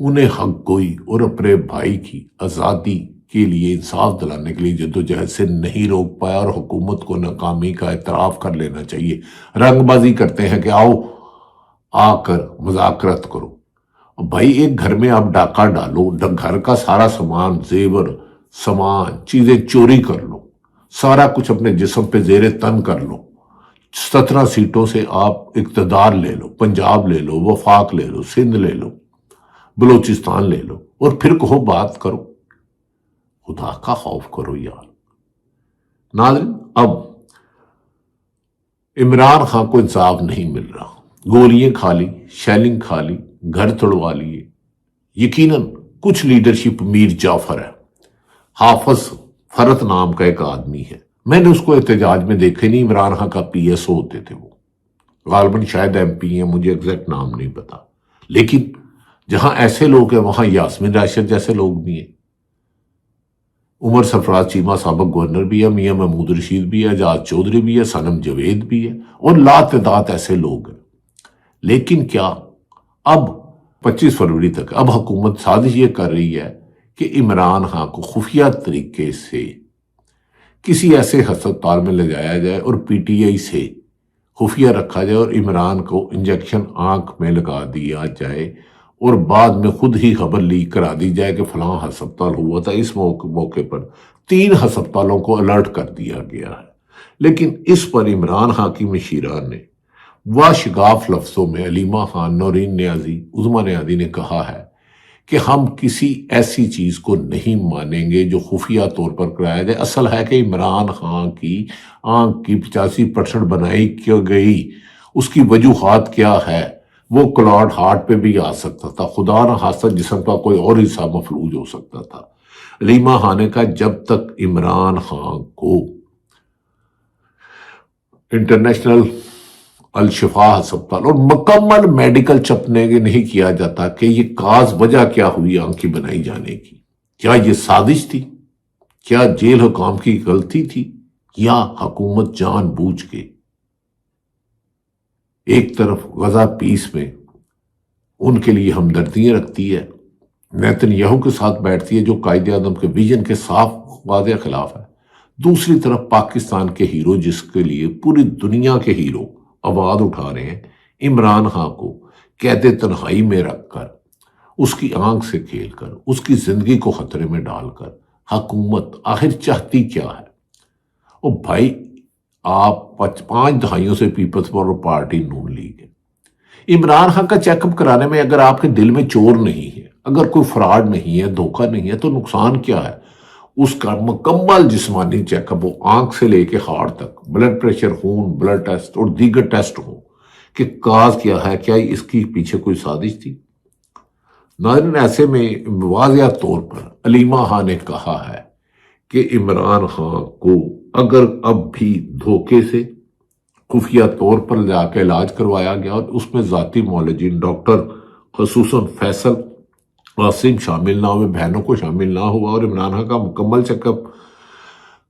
انہیں حق گوئی اور اپنے بھائی کی آزادی کے لیے انصاف دلانے کے لیے جدوجہد سے نہیں روک پایا، اور حکومت کو ناکامی کا اعتراف کر لینا چاہیے۔ رنگ بازی کرتے ہیں کہ آؤ آ کر مذاکرت کرو۔ بھائی ایک گھر میں آپ ڈاکہ ڈالو، گھر کا سارا سامان، زیور، سامان، چیزیں چوری کر لو، سارا کچھ اپنے جسم پہ زیر تن کر لو، 17 سیٹوں سے آپ اقتدار لے لو، پنجاب لے لو، وفاق لے لو، سندھ لے لو، بلوچستان لے لو، اور پھر کہو بات کرو۔ خدا کا خوف کرو یار۔ ناظرین، اب عمران خان کو انصاف نہیں مل رہا، گولیاں کھا لی، شیلنگ کھا لی، گھر توڑوا لیے۔ یقیناً کچھ لیڈرشپ میر جعفر ہے، حافظ فرت نام کا ایک آدمی ہے، میں نے اس کو احتجاج میں دیکھے نہیں، عمران خان کا پی ایس او ہوتے تھے وہ، غالباً شاید ایم پی ہیں، مجھے ایگزیکٹ نام نہیں پتا۔ لیکن جہاں ایسے لوگ ہیں وہاں یاسمین راشد جیسے لوگ بھی ہیں، عمر سرفراز چیمہ سابق گورنر بھی ہے، میاں محمود رشید بھی ہے، اعجاز چودھری بھی ہے، صنم جاوید بھی ہے، اور لاتعداد ایسے لوگ ہیں۔ لیکن کیا اب 25 فروری تک اب حکومت سازش یہ کر رہی ہے کہ عمران خان کو خفیہ طریقے سے کسی ایسے ہسپتال میں لے جایا جائے اور پی ٹی آئی سے خفیہ رکھا جائے، اور عمران کو انجیکشن آنکھ میں لگا دیا جائے، اور بعد میں خود ہی خبر لیک کرا دی جائے کہ فلاں ہسپتال ہوا تھا۔ اس موقع پر 3 ہسپتالوں کو الرٹ کر دیا گیا ہے، لیکن اس پر عمران خان کی مشیران نے واشگاف لفظوں میں، علیمہ خان، نورین نیازی، عظمیٰ نیازی نے کہا ہے کہ ہم کسی ایسی چیز کو نہیں مانیں گے جو خفیہ طور پر کرایا جائے۔ اصل ہے کہ عمران خان کی آنکھ کی 85% بنائی کیوں گئی، اس کی وجوہات کیا ہے؟ وہ کلاڈ ہارٹ پہ بھی آ سکتا تھا، خدا نہ خواستہ جسم کا کوئی اور حصہ مفلوج ہو سکتا تھا۔ علیمہ خان نے کہا جب تک عمران خان کو انٹرنیشنل الشفا ہسپتال اور مکمل میڈیکل چپنے نہیں کیا جاتا کہ یہ کاز وجہ کیا ہوئی آنکھ کی بنائی جانے کی، کیا یہ سازش تھی، کیا جیل حکام کی غلطی تھی، یا حکومت جان بوجھ کے ایک طرف غزہ پیس میں ان کے لیے ہمدردیاں رکھتی ہے، نیتن یاہو کے ساتھ بیٹھتی ہے جو قائد اعظم کے ویژن کے صاف واضح خلاف ہے، دوسری طرف پاکستان کے ہیرو جس کے لیے پوری دنیا کے ہیرو آواز اٹھا رہے ہیں، عمران خان کو قید تنہائی میں رکھ کر، اس کی آنکھ سے کھیل کر، اس کی زندگی کو خطرے میں ڈال کر حکومت آخر چاہتی کیا ہے؟ اور بھائی آپ 5 دہائیوں سے پیپلز پارٹی نون لیگ ہے، عمران خان کا چیک اپ کرانے میں اگر آپ کے دل میں چور نہیں ہے، اگر کوئی فراڈ نہیں ہے، دھوکہ نہیں ہے، تو نقصان کیا ہے؟ اس کا مکمل جسمانی چیک اپ ہو، آنکھ سے لے کے ہارٹ تک، بلڈ پریشر، خون، بلڈ ٹیسٹ اور دیگر ٹیسٹ ہو کہ کاز کیا ہے، کیا اس کی پیچھے کوئی سازش تھی؟ ناظرین، ایسے میں واضح طور پر علیمہ خان نے کہا ہے کہ عمران خان کو اگر اب بھی دھوکے سے خفیہ طور پر جا کے علاج کروایا گیا اور اس میں ذاتی معالجین ڈاکٹر خصوصاً فیصل قاسم شامل نہ ہوئے، بہنوں کو شامل نہ ہوا، اور عمران خان کا مکمل چیک اپ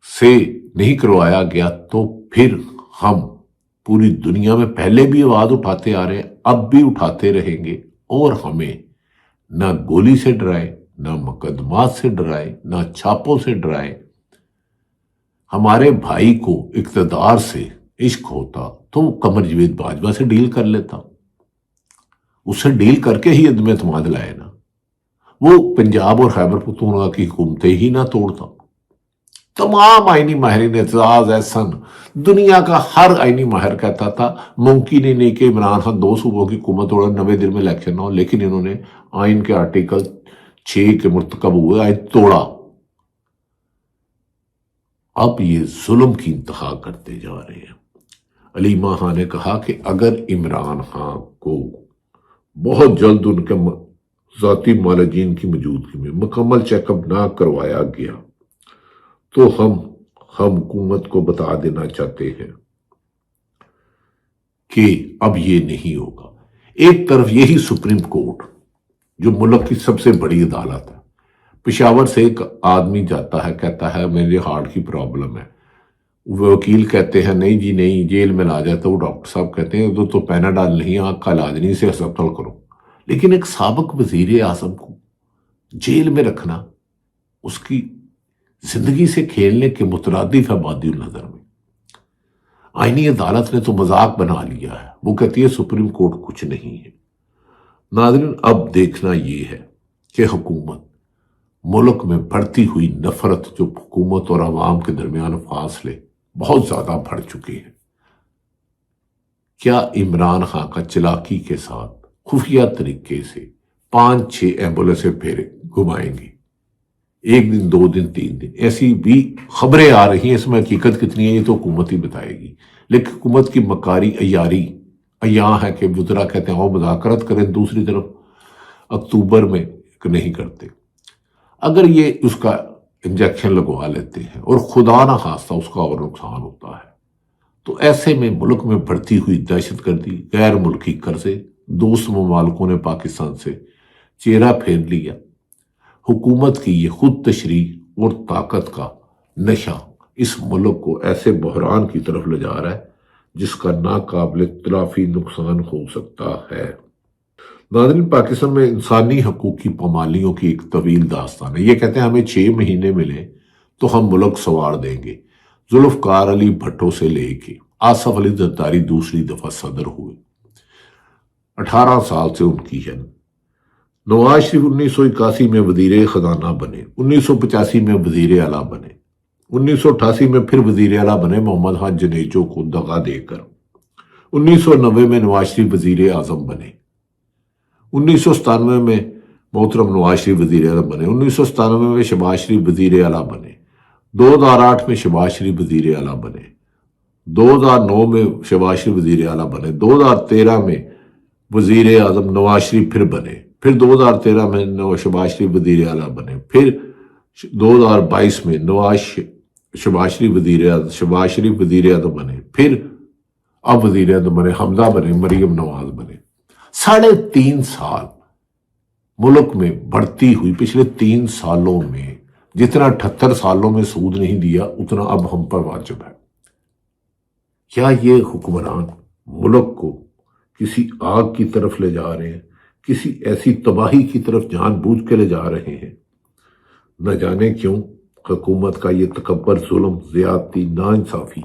سے نہیں کروایا گیا، تو پھر ہم پوری دنیا میں پہلے بھی آواز اٹھاتے آ رہے ہیں، اب بھی اٹھاتے رہیں گے، اور ہمیں نہ گولی سے ڈرائے، نہ مقدمات سے ڈرائے، نہ چھاپوں سے ڈرائے۔ ہمارے بھائی کو اقتدار سے عشق ہوتا تو قمر جاوید باجوہ سے ڈیل کر لیتا، اس سے ڈیل کر کے ہی عدم اعتماد لائے نا، وہ پنجاب اور خیبر پختونخوا کی حکومتیں ہی نہ توڑتا۔ تمام آئینی ماہرین، اعتزاز احسن، دنیا کا ہر آئینی ماہر کہتا تھا ممکن ہی نہیں کہ عمران خان 2 صوبوں کی حکومت توڑے، 90 دن میں الیکشن نہ ہو، لیکن انہوں نے آئین کے آرٹیکل 6 کے مرتکب ہوئے آئین توڑا۔ اب یہ ظلم کی انتہا کرتے جا رہے ہیں۔ علیمہ خان نے کہا کہ اگر عمران خان کو بہت جلد ان کے ذاتی معالجین کی موجودگی میں مکمل چیک اپ نہ کروایا گیا تو ہم حکومت کو بتا دینا چاہتے ہیں کہ اب یہ نہیں ہوگا۔ ایک طرف یہی سپریم کورٹ جو ملک کی سب سے بڑی عدالت ہے، پشاور سے ایک آدمی جاتا ہے، کہتا ہے میرے ہارٹ کی پرابلم ہے، وکیل کہتے ہیں نہیں جی نہیں، جیل میں لا جاتا، وہ ڈاکٹر صاحب کہتے ہیں تو پیناڈال نہیں، آنکھ کا علاج نہیں، اسے ہسپتال کرو، لیکن ایک سابق وزیر اعظم کو جیل میں رکھنا اس کی زندگی سے کھیلنے کے مترادف ہے بادی النظر میں۔ آئینی عدالت نے تو مذاق بنا لیا ہے، وہ کہتی ہے سپریم کورٹ کچھ نہیں ہے۔ ناظرین، اب دیکھنا یہ ہے کہ حکومت ملک میں بڑھتی ہوئی نفرت، جو حکومت اور عوام کے درمیان فاصلے بہت زیادہ بڑھ چکے ہیں، کیا عمران خان کا چلاکی کے ساتھ خفیہ طریقے سے 5-6 ایمبولینسیں پھر گھمائیں گے، 1 دن 2 دن 3 دن، ایسی بھی خبریں آ رہی ہیں، اس میں حقیقت کتنی ہے یہ تو حکومت ہی بتائے گی۔ لیکن حکومت کی مکاری عیاری یہاں ہے کہ وزراء کہتے ہیں وہ مذاکرات کریں، دوسری طرف اکتوبر میں نہیں کرتے۔ اگر یہ اس کا انجیکشن لگوا لیتے ہیں اور خدا نہ خواستہ اس کا اور نقصان ہوتا ہے، تو ایسے میں ملک میں بڑھتی ہوئی دہشت گردی، غیر ملکی قرضے، دوست ممالکوں نے پاکستان سے چہرہ پھیر لیا، حکومت کی یہ خود تشریح اور طاقت کا نشہ اس ملک کو ایسے بحران کی طرف لے جا رہا ہے جس کا ناقابل تلافی نقصان ہو سکتا ہے۔ ناظرین، پاکستان میں انسانی حقوق کی پامالیوں کی ایک طویل داستان ہے۔ یہ کہتے ہیں ہمیں 6 مہینے ملے تو ہم ملک سنوار دیں گے۔ ذوالفقار علی بھٹو سے لے کے آصف علی زرداری دوسری دفعہ صدر ہوئے، 18 سال سے ان کی ہے۔ نواز شریف 1981 میں وزیر خزانہ بنے، 1985 میں وزیر اعلیٰ بنے، 1988 میں پھر وزیر اعلیٰ بنے محمد خان جنیجو کو دغا دے کر، 1990 میں نواز شریف وزیر اعظم بنے، 1997 میں محترم نواز شریف وزیر اعظم بنے، 1997 میں شہباز شریف وزیر اعلیٰ بنے، 2008 میں شہباز شریف وزیر اعلیٰ بنے، 2009 میں شہباز شریف وزیر اعلیٰ بنے، 2013 میں وزیر اعظم نواز شریف پھر بنے، پھر 2013 میں شہباز شریف وزیر اعلیٰ بنے، پھر 2022 میں شہباز شریف وزیر اعظم بنے، پھر اب وزیر اعظم بنے حمزہ بنے، مریم نواز بنے۔ 3.5 سال ملک میں بڑھتی ہوئی، پچھلے 3 سالوں میں جتنا 78 سالوں میں سود نہیں دیا اتنا اب ہم پر واجب ہے۔ کیا یہ حکمران ملک کو کسی آگ کی طرف لے جا رہے ہیں، کسی ایسی تباہی کی طرف جان بوجھ کے لے جا رہے ہیں؟ نہ جانے کیوں حکومت کا یہ تکبر، ظلم، زیادتی، ناانصافی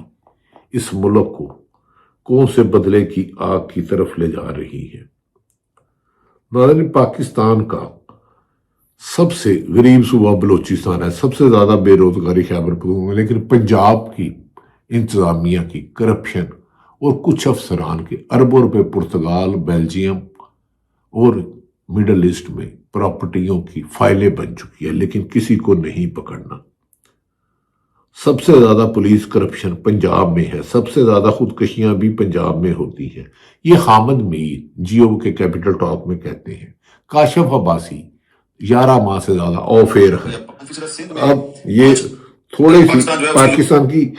اس ملک کو کون سے بدلے کی آگ کی طرف لے جا رہی ہے۔ ناظرین، پاکستان کا سب سے غریب صوبہ بلوچستان ہے، سب سے زیادہ بے روزگاری خیبر پختونخوا میں، لیکن پنجاب کی انتظامیہ کی کرپشن اور کچھ افسران کے اربوں روپے پرتگال، بیلجیم اور مڈل ایسٹ میں پراپرٹیوں کی فائلیں بن چکی ہے، لیکن کسی کو نہیں پکڑنا۔ سب سے زیادہ پولیس کرپشن پنجاب میں ہے، سب سے زیادہ خودکشیاں بھی پنجاب میں ہوتی ہیں۔ یہ حامد میر جیو کے کیپٹل ٹاک میں کہتے ہیں۔ کاشف عباسی 11 ماہ سے زیادہ آف ایئر ہے۔ اب یہ تھوڑے سی پاکستان کی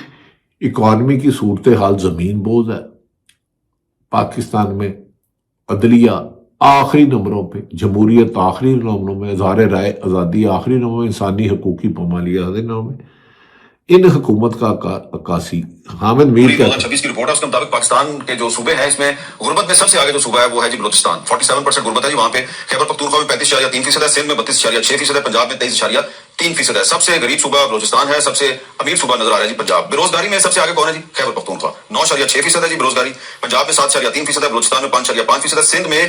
اکانومی کی صورتحال زمین بوجھ ہے۔ پاکستان میں عدلیہ آخری نمبروں پہ، جمہوریت آخری نمبروں میں، اظہار رائے آزادی آخری نمبروں میں، انسانی حقوق کی پامالی آخری نمبروں میں۔ ان حکومت کا عکاسی حامد میر کا 2026 کی رپورٹ ہے، اس کے مطابق پاکستان کے جو صوبے ہیں اس میں غربت میں سب سے آگے جو صوبہ ہے وہ ہے جی بلوچستان، 47% غربت ہے جی وہاں پہ۔ خیبر پختونخوا میں 35.3% ہے، سندھ میں 32.6% ہے، پنجاب میں 23.3% ہے۔ سب سے غریب صوبہ بلوچستان ہے، سب سے امیر صوبہ نظر آ رہا ہے جی پنجاب۔ بے روزگاری میں سب سے آگے کون ہے جی؟ خیبر پختونخوا، 9.6% ہے جی بے روزگاری، پنجاب میں 7.3% ہے، بلوچستان میں 5.5% ہے، سندھ میں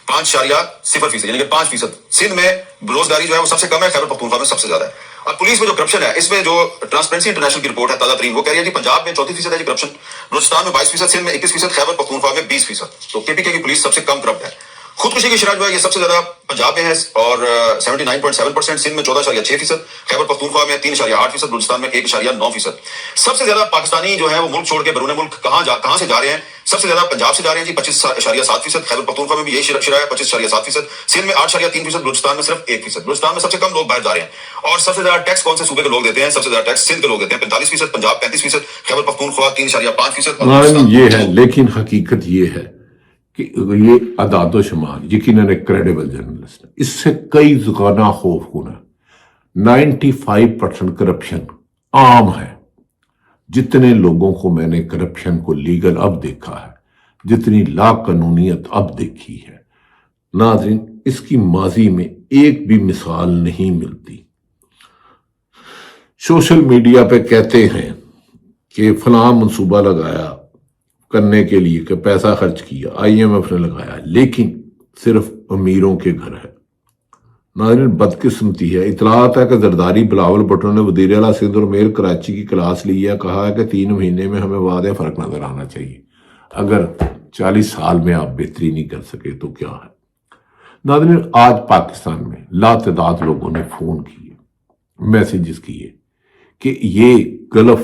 5.0% یعنی کہ 5%۔ سندھ میں بے روزگاری جو ہے وہ سب سے کم ہے، خیبر پختونخوا میں سب سے زیادہ ہے۔ اور پولیس میں جو کرپشن ہے، اس میں جو ٹرانسپیرنسی انٹرنیشنل کی رپورٹ ہے تازہ ترین، وہ کہہ رہی ہے جی پنجاب میں 34% ہے جی کرپشن، بلوچستان میں 22%، سندھ میں 21%، خیبر پختونخوا میں 20%۔ تو کے پی کے کی پولیس سب سے کم کرپٹ ہے۔ خودکشی کی شرح جو ہے یہ سب سے زیادہ پنجاب میں ہے اور 79.7%، سندھ میں 14.6%، خیبر پختونخوا میں 3.8%، بلوچستان میں 1.9%۔ سب سے زیادہ پاکستانی جو ہے وہ ملک چھوڑ کے بیرون ملک کہاں سے جا رہے ہیں؟ سب سے زیادہ پنجاب سے جا رہے ہیں جی 25.7%، خیبر پختونخوا میں بھی یہی شرح ہے 25.7%، سندھ میں 8.3%، بلوچستان میں صرف 1%۔ بلوچستان میں سب سے کم لوگ باہر جا رہے ہیں۔ اور سب سے زیادہ ٹیکس کون سے صوبے کے لوگ دیتے ہیں؟ سب سے زیادہ ٹیکس سندھ کے لوگ دیتے ہیں 45%، پنجاب 35%، خیبر پختونخوا 3.5%۔ یہ ہے، لیکن حقیقت یہ ہے کہ یہ اعداد و شمار یقیناً ایک کریڈیبل جرنلسٹ ہے، اس سے کئی گنا خوف کن ہے۔ 95% کرپشن عام ہے۔ جتنے لوگوں کو میں نے کرپشن کو لیگل اب دیکھا ہے، جتنی لا قانونیت اب دیکھی ہے، ناظرین اس کی ماضی میں ایک بھی مثال نہیں ملتی۔ سوشل میڈیا پہ کہتے ہیں کہ فلاں منصوبہ لگایا کرنے کے لیے کہ پیسہ خرچ کیا، IMF نے لگایا، لیکن صرف امیروں کے گھر ہے۔ ناظرین بدقسمتی ہے، اطلاعات ہے کہ زرداری بلاول بھٹو نے وزیر اعلیٰ سندھ اور میئر کراچی کی کلاس لی ہے، کہا ہے کہ 3 مہینے میں ہمیں واضح فرق نظر آنا چاہیے۔ اگر 40 سال میں آپ بہتری نہیں کر سکے تو کیا ہے؟ ناظرین آج پاکستان میں لاتعداد لوگوں نے فون کیے، میسیجز کیے کہ یہ گلف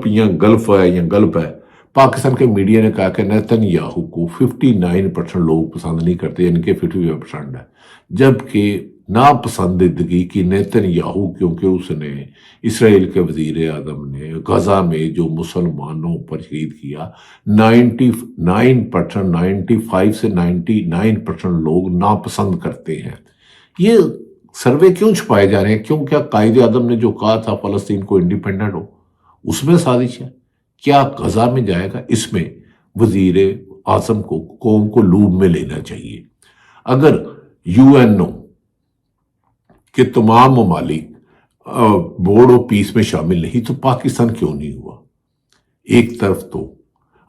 یا گلف ہے یا گلپ ہے۔ پاکستان کے میڈیا نے کہا کہ نیتن یاہو کو 59% لوگ پسند نہیں کرتے، یعنی کہ 55% ہے، جبکہ ناپسندیدگی کی نیتن یاہو کیونکہ اس نے اسرائیل کے وزیر اعظم نے غزہ میں جو مسلمانوں پر شہید کیا، 95 سے 99% لوگ ناپسند کرتے ہیں۔ یہ سروے کیوں چھپائے جا رہے ہیں؟ کیوں کیا قائد اعظم نے جو کہا تھا فلسطین کو انڈیپینڈنٹ ہو، اس میں سازش ہے؟ کیا غزہ میں جائے گا؟ اس میں وزیر اعظم کو قوم کو لوب میں لینا چاہیے۔ اگر UNO کے تمام ممالک بورڈ آف پیس میں شامل نہیں تو پاکستان کیوں نہیں ہوا؟ ایک طرف تو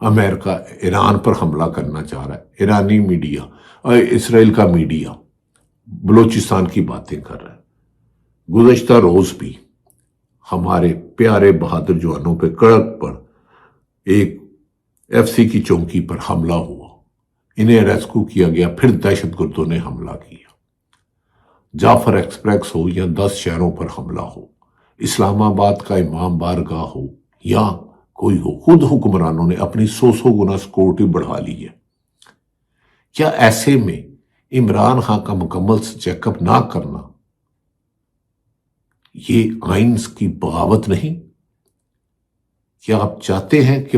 امریکہ ایران پر حملہ کرنا چاہ رہا ہے، ایرانی میڈیا اور اسرائیل کا میڈیا بلوچستان کی باتیں کر رہا ہے۔ گزشتہ روز بھی ہمارے پیارے بہادر جوانوں پہ کڑک پر ایک FC کی چوکی پر حملہ ہوا، انہیں ریسکیو کیا گیا، پھر دہشت گردوں نے حملہ کیا۔ جعفر ایکسپریس ہو یا 10 شہروں پر حملہ ہو، اسلام آباد کا امام بارگاہ ہو یا کوئی ہو، خود حکمرانوں نے اپنی 100 گنا سیکورٹی بڑھا لی ہے۔ کیا ایسے میں عمران خان کا مکمل چیک اپ نہ کرنا یہ آئین کی بغاوت نہیں؟ کیا آپ چاہتے ہیں کہ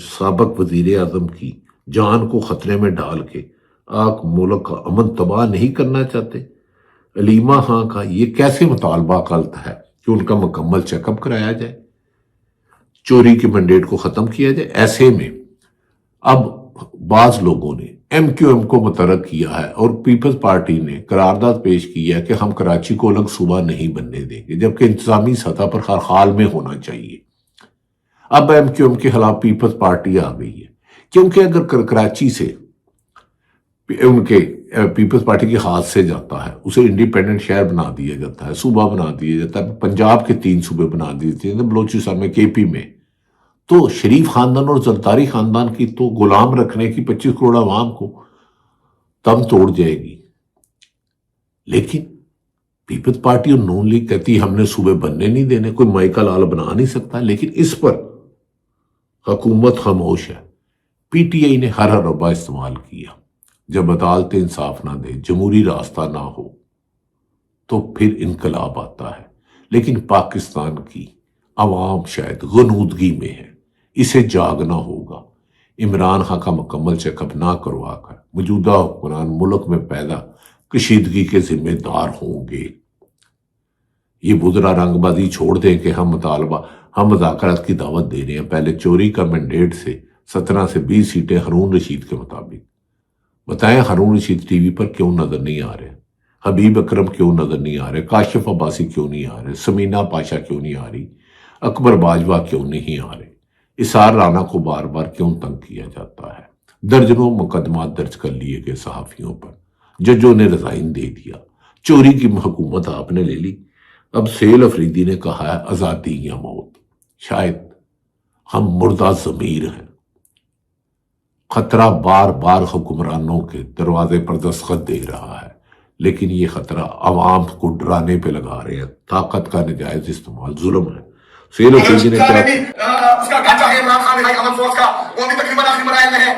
سابق وزیر اعظم کی جان کو خطرے میں ڈال کے آپ ملک کا امن تباہ نہیں کرنا چاہتے؟ علیمہ خان کا یہ کیسے مطالبہ غلط ہے کہ ان کا مکمل چیک اپ کرایا جائے، چوری کے مینڈیٹ کو ختم کیا جائے؟ ایسے میں اب بعض لوگوں نے MQM کو متحرک کیا ہے اور پیپلز پارٹی نے قرارداد پیش کی ہے کہ ہم کراچی کو الگ صوبہ نہیں بننے دیں گے، جبکہ انتظامی سطح پر ہر حال میں ہونا چاہیے۔ اب MQM کے خلاف پیپلز پارٹی آ گئی ہے، کیونکہ اگر کراچی سے ان کے پیپلز پارٹی کے ہاتھ سے جاتا ہے، اسے انڈیپینڈنٹ شہر بنا دیا جاتا ہے، صوبہ بنا دیا جاتا ہے، پنجاب کے 3 صوبے بنا دیے جاتے ہیں، بلوچستان میں، KP میں، تو شریف خاندان اور زرداری خاندان کی تو غلام رکھنے کی 25 کروڑ عوام کو دم توڑ جائے گی۔ لیکن پیپلز پارٹی اور نون لیگ کہتی ہم نے صوبے بننے نہیں دینے، کوئی مائیکا لال بنا نہیں سکتا، لیکن اس پر حکومت خاموش ہے۔ PTI نے ہر ربا استعمال کیا۔ جب عدالت انصاف نہ دے، جمہوری راستہ نہ ہو تو پھر انقلاب آتا ہے۔ لیکن پاکستان کی عوام شاید غنودگی میں ہے، اسے جاگنا ہوگا۔ عمران خان کا مکمل چیک اپ نہ کروا کر موجودہ حکمران ملک میں پیدا کشیدگی کے ذمہ دار ہوں گے۔ یہ بدرا رنگ بازی چھوڑ دیں کہ ہم مذاکرات کی دعوت دے رہے ہیں۔ پہلے چوری کا مینڈیٹ سے 17 سے 20 سیٹیں ہارون رشید کے مطابق بتائیں، ہارون رشید ٹی وی پر کیوں نظر نہیں آ رہے؟ حبیب اکرم کیوں نظر نہیں آ رہے؟ کاشف عباسی کیوں نہیں آ رہے؟ سمینہ پاشا کیوں نہیں آ رہی؟ اکبر باجوہ کیوں نہیں آ رہے؟ اسار رانا کو بار بار کیوں تنگ کیا جاتا ہے؟ درجنوں مقدمات درج کر لیے گئے صحافیوں پر، ججوں نے رضائن دے دیا، چوری کی حکومت آپ نے لے لی۔ اب سیل افریدی نے کہا ہے آزادی یا موت۔ شاید ہم مردہ ضمیر ہیں۔ خطرہ بار بار حکمرانوں کے دروازے پر دستخط دے رہا ہے، لیکن یہ خطرہ عوام کو ڈرانے پہ لگا رہے ہیں۔ طاقت کا نجائز استعمال ظلم ہے۔ سیل افریدی نے کہا اس کا ڈھانچہ ہے عمران خان بھائی امن فورس کا، وہ بھی تقریباً آخری مراحل میں ہے۔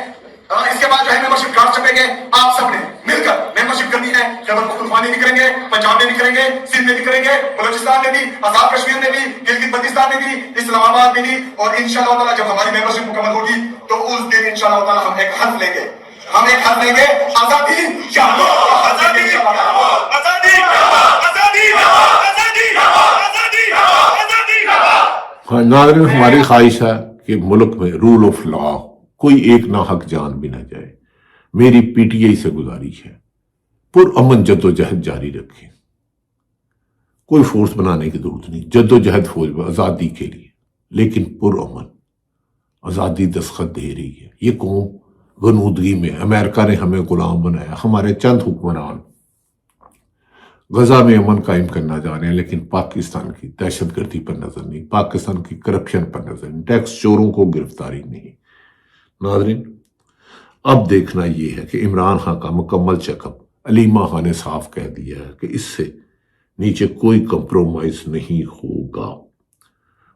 اس کے بعد جو ہے ممبرشپ کارڈ چھپیں گے، آپ سب نے مل کر ممبرشپ کرنی ہے۔ خیبر پختونخوا میں بھی کریں گے، پنجاب میں بھی کریں گے، سندھ میں بھی کریں گے، بلوچستان میں بھی، آزاد کشمیر میں بھی، گلگت بلتستان میں بھی، اسلام آباد میں بھی، اور انشاءاللہ تعالیٰ جب ہماری ممبرشپ مکمل ہوگی تو اس دن انشاءاللہ تعالیٰ ہم ایک حلف لیں گے، آزادی یا موت، آزادی یا موت، آزادی یا موت، آزادی یا موت، آزادی یا موت، آزادی یا موت، آزادی یا موت۔ ناظرین ہماری خواہش ہے کہ ملک میں رول آف لا کوئی ایک ناحق جان بھی نہ جائے۔ میری پی ٹی آئی سے گزارش ہے، پرامن جدوجہد جاری رکھیں، کوئی فورس بنانے کی ضرورت نہیں، جدوجہد فوج میں آزادی کے لیے، لیکن پرامن۔ آزادی دستخط دے رہی ہے، یہ قوم غنودگی میں، امریکہ نے ہمیں غلام بنایا، ہمارے چند حکمران غزہ میں امن قائم کرنا جا رہے ہیں، لیکن پاکستان کی دہشت گردی پر نظر نہیں، پاکستان کی کرپشن پر نظر نہیں، ٹیکس چوروں کو گرفتاری نہیں۔ ناظرین، اب دیکھنا یہ ہے کہ عمران خان کا مکمل چیک اپ، علیمہ خان نے صاف کہہ دیا ہے کہ اس سے نیچے کوئی کمپرومائز نہیں ہوگا۔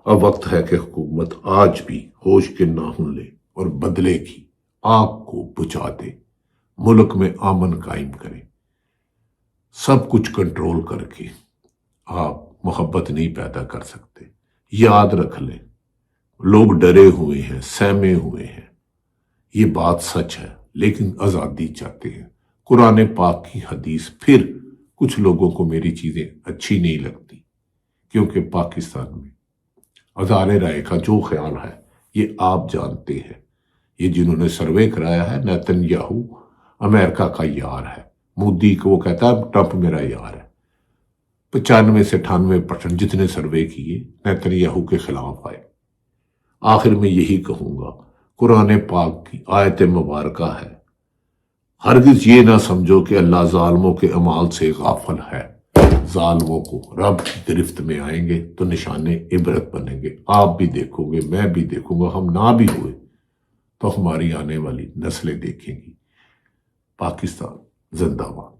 اب وقت ہے کہ حکومت آج بھی ہوش کے ناخن لے اور بدلے کی آگ کو بجھا دے، ملک میں امن قائم کرے۔ سب کچھ کنٹرول کر کے آپ محبت نہیں پیدا کر سکتے، یاد رکھ لیں۔ لوگ ڈرے ہوئے ہیں، سہمے ہوئے ہیں، یہ بات سچ ہے، لیکن آزادی چاہتے ہیں۔ قرآن پاک کی حدیث، پھر کچھ لوگوں کو میری چیزیں اچھی نہیں لگتی، کیونکہ پاکستان میں آزاد رائے کا جو خیال ہے یہ آپ جانتے ہیں۔ یہ جنہوں نے سروے کرایا ہے، نیتن یاہو امریکہ کا یار ہے، مودی کو وہ کہتا ہے ٹرمپ میرا یار ہے۔ 95 سے 98% جتنے سروے کیے نیتن یاہو کے خلاف آئے۔ آخر میں یہی کہوں گا، قرآن پاک کی آیت مبارکہ ہے، ہرگز یہ نہ سمجھو کہ اللہ ظالموں کے اعمال سے غافل ہے۔ ظالموں کو رب کی گرفت میں آئیں گے تو نشان عبرت بنیں گے، آپ بھی دیکھو گے، میں بھی دیکھوں گا، ہم نہ بھی ہوئے تو ہماری آنے والی نسلیں دیکھیں گی۔ پاکستان زندہ باد۔